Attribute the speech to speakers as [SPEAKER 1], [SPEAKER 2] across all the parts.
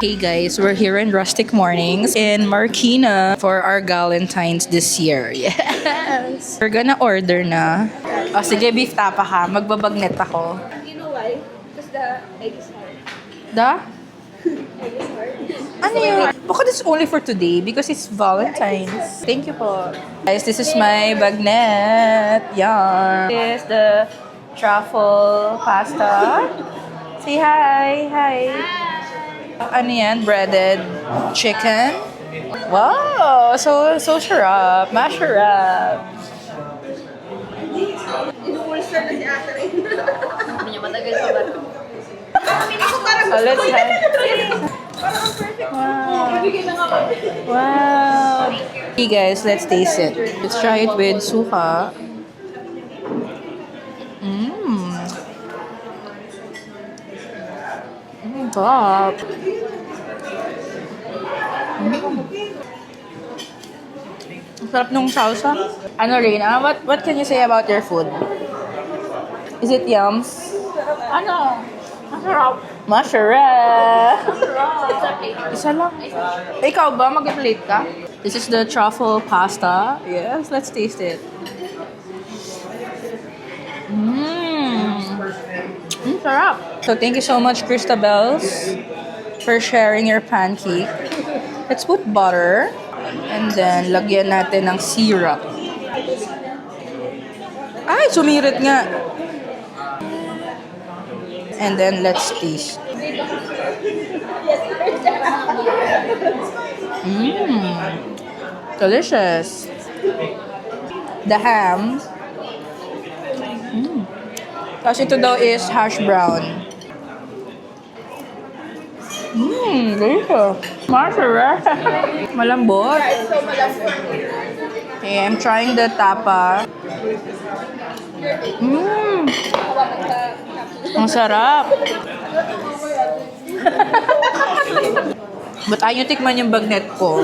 [SPEAKER 1] Hey guys, we're here in Rustic Mornings in Marikina for our Galentine's this year. Yes! We're gonna order na. O sige, beef tapa ha. Magbabagnet ako.
[SPEAKER 2] You know why? Because the egg is hard.
[SPEAKER 1] Da?
[SPEAKER 2] Egg is hard.
[SPEAKER 1] Ano yun? Baka this is only for today because it's Valentine's. Thank you po. Guys, this is my bagnet. Yan. This is the truffle pasta. Say hi. Hi. Ano yan? Breaded chicken. Wow! So sarap. Masarap.
[SPEAKER 2] In-ulcer na si Ate Ray.
[SPEAKER 3] Sabi niya, matagal pa ba?
[SPEAKER 2] Ako parang
[SPEAKER 1] Oh, let's try.
[SPEAKER 2] parang ang perfect.
[SPEAKER 1] Wow.
[SPEAKER 2] Bibigyan na nga kami.
[SPEAKER 1] Wow. Okay guys, let's taste it. Let's try it with suka. Top. Ang sarap nung salsa. Ano Reina, what can you say about your food? Is it yums?
[SPEAKER 2] Ano? Masarap.
[SPEAKER 1] Masarap.
[SPEAKER 2] Masarap.
[SPEAKER 1] Isa lang. Ikaw ba? Mag-plate ka? This is the truffle pasta. Yes, let's taste it. Sarap. So thank you so much, Christabels, for sharing your pancake. Let's put butter. And then, lagyan natin ng syrup. Ay, sumirit nga. And then, let's taste. Delicious. The ham. Tapos ito daw is hash brown. Delicious. Masarap. Malambot.
[SPEAKER 2] So malambot.
[SPEAKER 1] Okay, I'm trying the tapa. Ang sarap. But ayaw tikman yung bagnet ko.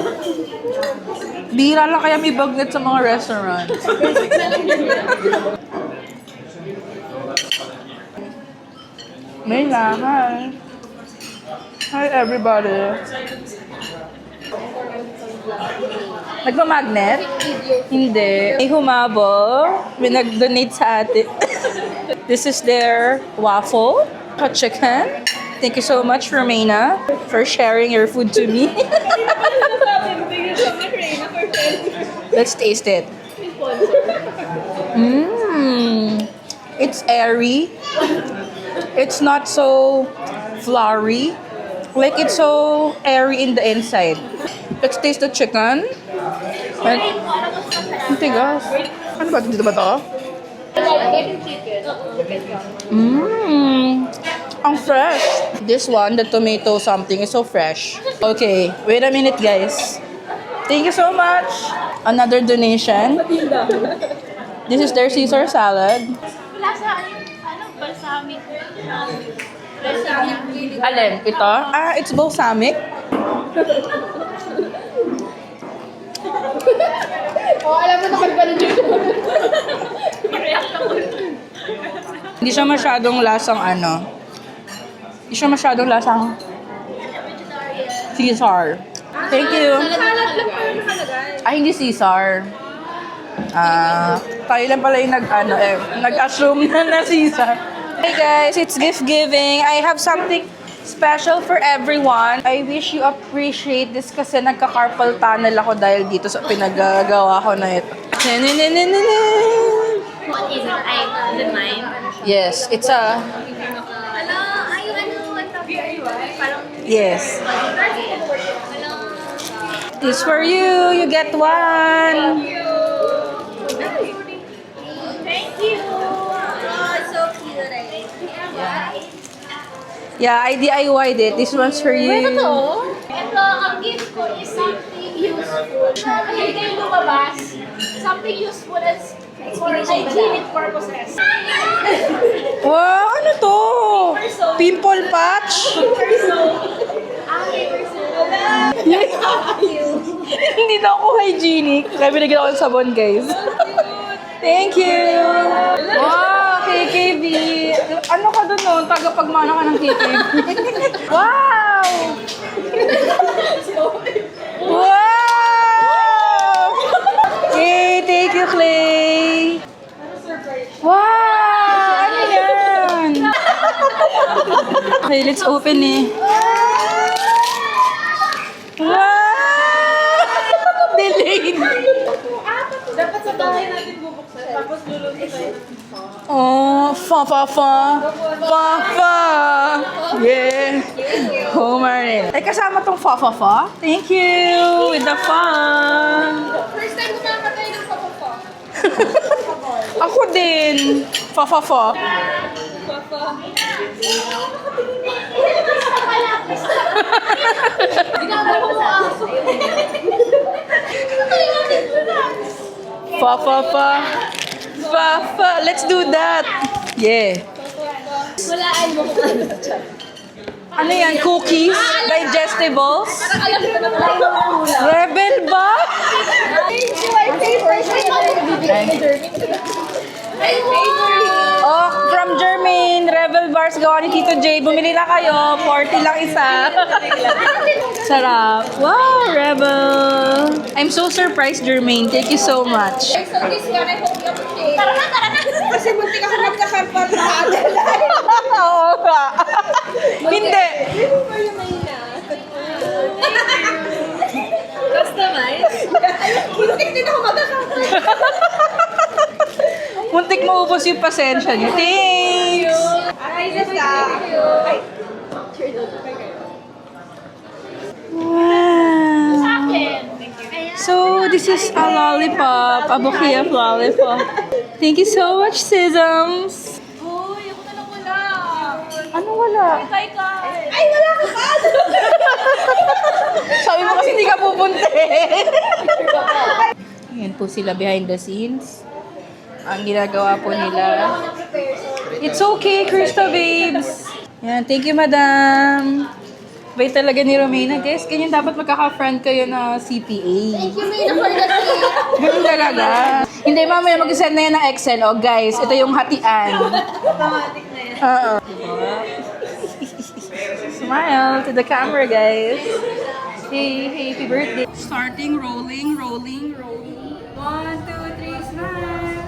[SPEAKER 1] Bihira lang kaya may bagnet sa mga restaurants. May laman. Hi everybody. Nagmamagnet? Hindi. May humabol. May nag-donate sa atin. This is their waffle. Hot chicken. Thank you so much, Romana, for sharing your food to me. Let's taste it. It's airy. It's not so floury. Like it's so airy in the inside. Let's taste the chicken. And, ang tigas. Ano ba? Dito ba ito? Ang fresh. This one, the tomato something, is so fresh. Okay, wait a minute guys. Thank you so much. Another donation. This is their Caesar salad.
[SPEAKER 3] Wala sa balsamic.
[SPEAKER 1] Alin? Ito? It's balsamic.
[SPEAKER 2] Alam mo na pag ganun dito.
[SPEAKER 1] Hindi siya masyadong lasang Hindi siya masyadong lasang Caesar. Thank you.
[SPEAKER 2] Salad lang pala nakalagay.
[SPEAKER 1] Hindi Caesar. Tayo lang pala yung nag-assume na Caesar. Hey guys, it's gift giving. I have something special for everyone. I wish you appreciate this kasi nagka-carpal tunnel ako dahil dito sa pinagagawa ko na ito.
[SPEAKER 3] What is it? Is it mine?
[SPEAKER 1] Yes, it's a...
[SPEAKER 3] Parang,
[SPEAKER 1] Yes.
[SPEAKER 3] hello.
[SPEAKER 1] This for you. You get one.
[SPEAKER 3] Thank you. Oh, it's so cute.
[SPEAKER 1] Yeah, I DIY'd it. This one's for you.
[SPEAKER 3] Ito, ang gift ko is something useful. Hindi kayo lumabas. Something useful as for hygienic purposes.
[SPEAKER 1] Wow, ano to? Pimple patch? Hindi na ako hygienic. Kaya binigyan ako ng sabon, guys. Thank you! Wow, KKB! Ano ka doon, no? Tagapagmana ka ng KKB. Wow! Wow! Yay! Thank you, Clay! Wow! Ano yan? Okay, let's open eh. Wow! Delayed!
[SPEAKER 2] Dapat sa bahay natin bubuksan. Tapos luluto tayo.
[SPEAKER 1] Oh, fa. Yeah. Homer. Ay, kasama tong fa. Thank you. With the fun.
[SPEAKER 2] First time ko makakatay ng papupo.
[SPEAKER 1] Ako din. Fa.
[SPEAKER 3] Ginagawa ko aso.
[SPEAKER 1] Fa. Let's do that. Yeah.
[SPEAKER 3] Walaan mo kung ano.
[SPEAKER 1] Ano yan? Cookies? Digestibles?
[SPEAKER 3] Alam ko na wala.
[SPEAKER 1] Rebel ba?
[SPEAKER 3] My favorite. My favorite.
[SPEAKER 1] Oh, from Jermaine, Rebel Bars gawa ni Tito J. Bumili na kayo. 40 lang isa. Sarap. Wow, Rebel. I'm so surprised, Jermaine. Thank you so much.
[SPEAKER 2] So this one, I hope you appreciate.
[SPEAKER 3] Tara na.
[SPEAKER 2] Kasi muntik ako magkakampan sa atin.
[SPEAKER 1] Oo nga. Hindi.
[SPEAKER 2] Customize? Muntik din ako magkakampan.
[SPEAKER 1] Muntik maubos yung pasensya niyo. Thanks!
[SPEAKER 2] Ay, Nessa.
[SPEAKER 1] Wow.
[SPEAKER 3] Akin.
[SPEAKER 1] So, this is a lollipop. A bouquet of lollipop. Thank you so much, Sisms.
[SPEAKER 3] Uy, ako na lang wala.
[SPEAKER 1] Ano wala?
[SPEAKER 3] Kay.
[SPEAKER 2] Ay, wala ka pa!
[SPEAKER 1] Sabi mo kasi hindi ka pupunta Ayan po sila behind the scenes. Ang ginagawa po nila. It's okay, Krista babes. Yan, thank you, madam. Bait talaga ni Romena. Guys, ganyan dapat magkaka-friend kayo na CPA.
[SPEAKER 3] Thank you, Mina, for the tea.
[SPEAKER 1] Ganun talaga. Hindi, mamaya mag-send na yan ng Excel. Oh, guys, ito yung hatian.
[SPEAKER 2] Automatic na yan.
[SPEAKER 1] Oo. Smile to the camera, guys. Hey, happy birthday. Starting, rolling. 1, 2, 3, smile.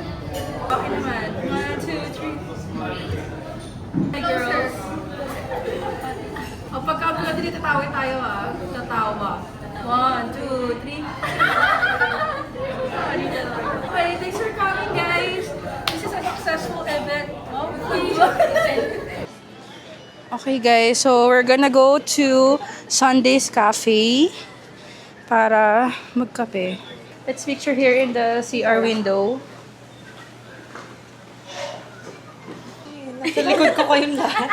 [SPEAKER 1] Okay naman. 1, 2, 3. Hey, girls. O, pagka-upload din, tatawa tayo, ah. Tatawa. 1, 2, 3. Okay, thanks for coming, guys. This is a successful event. Okay, guys. So, we're gonna go to Sunday's Cafe para magkape. Let's picture here in the CR window. Sa likod ko kayong lahat.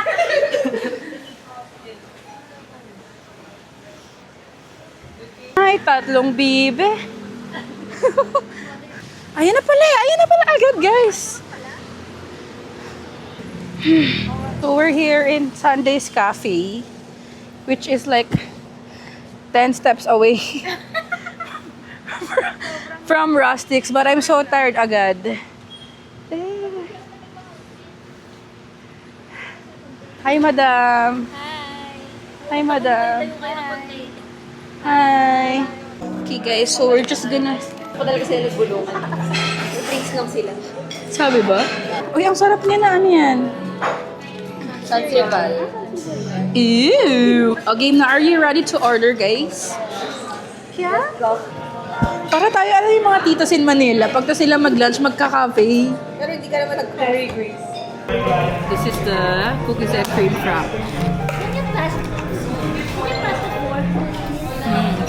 [SPEAKER 1] Ay, tatlong bibe. Ayan na pala agad, guys. So we're here in Sunday's Cafe, which is like 10 steps away from Rustics, but I'm so tired agad. Hi, madam. Hi, madam. Hi. Okay, guys, so we're just gonna...
[SPEAKER 2] Padala kasi sila nagbulungan. Drinks lang sila.
[SPEAKER 1] Sabi ba? Uy, ang sarap niya na ano yan.
[SPEAKER 2] Sansival.
[SPEAKER 1] Ew! O, game na. Are you ready to order, guys? Yeah? Para tayo, ano yung mga titos in Manila, pagka sila mag-lunch, magka-cafe.
[SPEAKER 2] Pero hindi ka naman nag-curry grease.
[SPEAKER 1] This is the cookies and cream frap.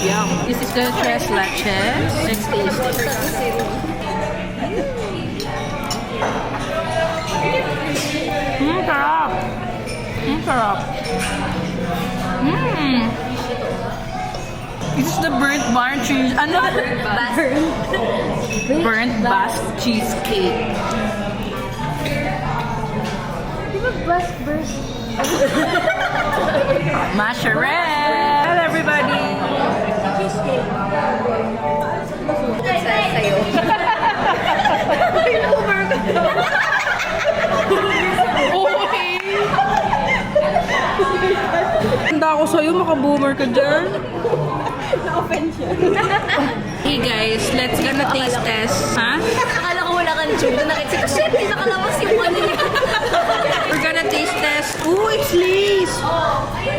[SPEAKER 1] Yum. This is the tres leches. Let's taste it. Sarap. Sarap. This is the burnt barn cheese. Ano? Burnt Basque cheesecake. Masherette! Hello, everybody!
[SPEAKER 2] Sa'yo.
[SPEAKER 1] Okay! Ang ako sa'yo, maka-boomer ka dyan. Hey guys, let's gonna taste test. Ha?
[SPEAKER 4] Akala ko wala kang tube. Doon nakita ko, shit, hindi nakalabas yung ano niya.
[SPEAKER 1] We're gonna taste test. Ooh, it's Lays.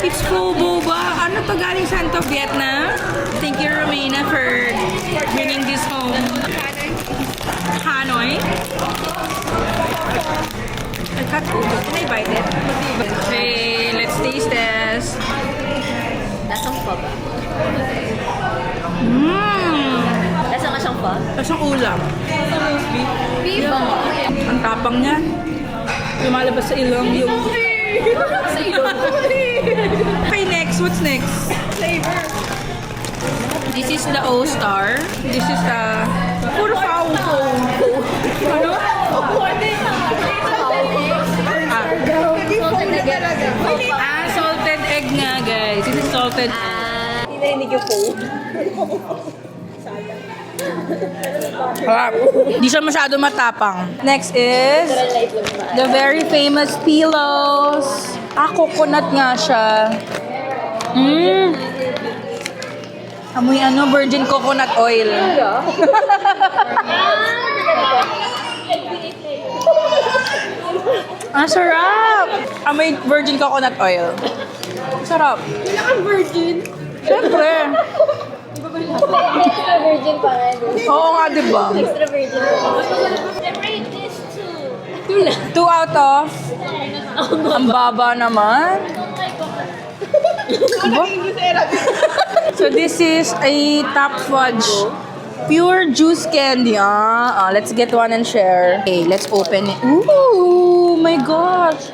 [SPEAKER 1] It's Pho Boba. Ano to, galing saan to? Vietnam? Thank you, Romina, for bringing this home. Hanoi. I cut open. Can I bite it? Okay, let's taste test.
[SPEAKER 4] Lasang pa ba?
[SPEAKER 1] Mmm.
[SPEAKER 4] Lasang ka siyang pa?
[SPEAKER 1] Lasang ulam.
[SPEAKER 4] Beef ba?
[SPEAKER 1] Ang tapang niya. Lumalabas sa ilong yung...
[SPEAKER 4] Sa ilong.
[SPEAKER 1] Okay, next. What's next?
[SPEAKER 2] Flavor.
[SPEAKER 1] This is the O-Star. This is the... Puro foul. Ano? Salted egg nga, guys. This is salted egg.
[SPEAKER 2] Hinihinig yung po.
[SPEAKER 1] Harap. Di siya masyado matapang. Next is the very famous pillows. Coconut nga siya. Amoy virgin coconut oil. Sarap! Amoy virgin coconut oil. Sarap.
[SPEAKER 2] Kailangan virgin.
[SPEAKER 1] Siyempre.
[SPEAKER 4] Extra virgin pa nga.
[SPEAKER 1] Oo nga, diba?
[SPEAKER 4] Extra virgin pa.
[SPEAKER 3] Rate this two.
[SPEAKER 1] 2 out of... Ang baba naman. Diba? So this is a top fudge. Pure juice candy. Let's get one and share. Okay, let's open it. Ooh, my gosh.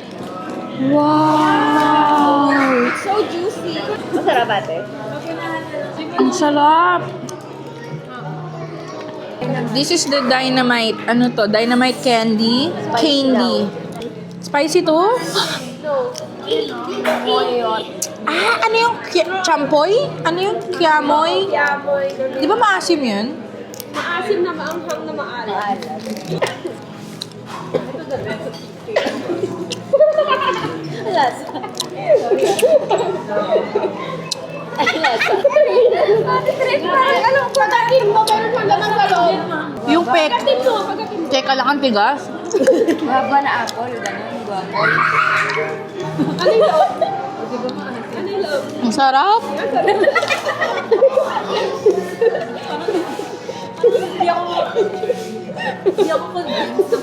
[SPEAKER 1] Wow.
[SPEAKER 2] So juicy.
[SPEAKER 4] Masarap ate.
[SPEAKER 1] Ang sarap. This is the dynamite. Ano to? Dynamite candy. Candy. Spicy to? Ano yung champoy? Ano yung kiamoy?
[SPEAKER 2] Yamoy.
[SPEAKER 1] Di ba maasim yun?
[SPEAKER 2] Maasim na maanghang na maalat.
[SPEAKER 4] Lasa.
[SPEAKER 2] Parang alam ko, pagkakin mo, meron mo laman sa loob.
[SPEAKER 1] Yung pek.
[SPEAKER 2] Pagkakin mo, pagkakin mo.
[SPEAKER 1] Teka lang ang tigas.
[SPEAKER 4] Baba na apple. Ganun. Guwapol.
[SPEAKER 2] Ano yung loob? Ano yung loob?
[SPEAKER 1] Ang sarap.
[SPEAKER 4] Hindi ako convinced.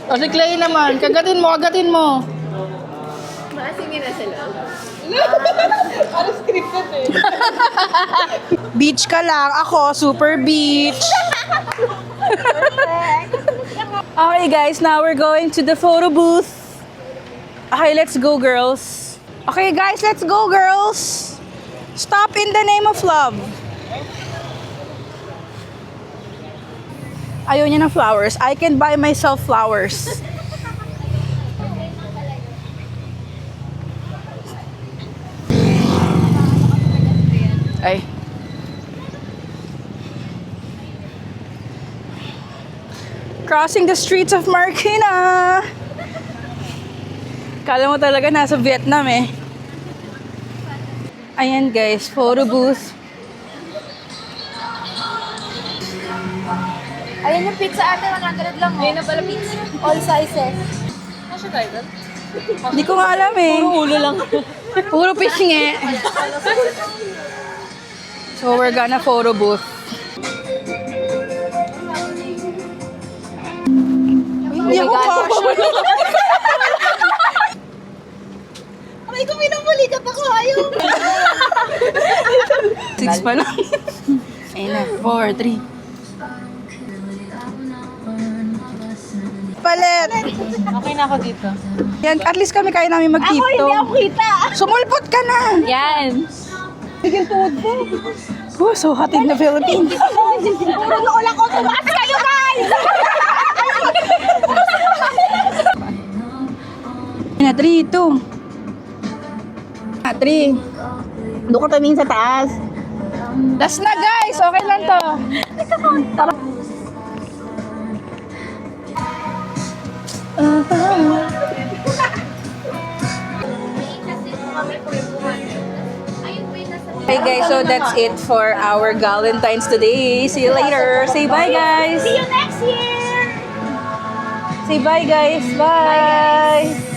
[SPEAKER 1] O si Clay naman. Kagatin mo, kagatin mo.
[SPEAKER 4] Maasim yun na sa loob.
[SPEAKER 2] Ano scripted eh.
[SPEAKER 1] Beach ka lang. Ako, super beach. Okay guys, now we're going to the photo booth. Okay, let's go girls. Okay guys, let's go girls. Stop in the name of love. Ayaw niya ng flowers. I can buy myself flowers. Ay. Crossing the streets of Marikina. Kala mo talaga nasa Vietnam eh. Ayan guys, photo booth.
[SPEAKER 4] Ayun yung pizza ate, 100 lang. Ayun na pala pizza. All sizes. Nasya tayo doon?
[SPEAKER 1] Hindi ko nga alam eh.
[SPEAKER 4] Puro ulo lang.
[SPEAKER 1] Puro pisngi. So we're gonna photo booth. Hindi ako kasha.
[SPEAKER 4] Aray ko, minumuli ka pa ko. Ayaw.
[SPEAKER 1] 6 pa lang. Ayun na, 4, 3. Palit!
[SPEAKER 4] Okay na ako dito.
[SPEAKER 1] Yan, at least kami kaya namin mag-tipto.
[SPEAKER 4] kita.
[SPEAKER 1] Sumulpot ka na!
[SPEAKER 4] Yan.
[SPEAKER 1] Bigyan tuhod ko. Oh, so hot in the Philippines.
[SPEAKER 4] Puro noo lang ko. Tumaas kayo, guys!
[SPEAKER 1] Na, 3, 2. 3. Doon ka tumingin sa taas. Last na guys! Okay lang to. Tara. Okay guys, so that's it for our Valentine's today. See you later. Say bye guys.
[SPEAKER 3] See you next year!
[SPEAKER 1] Say bye guys. Bye.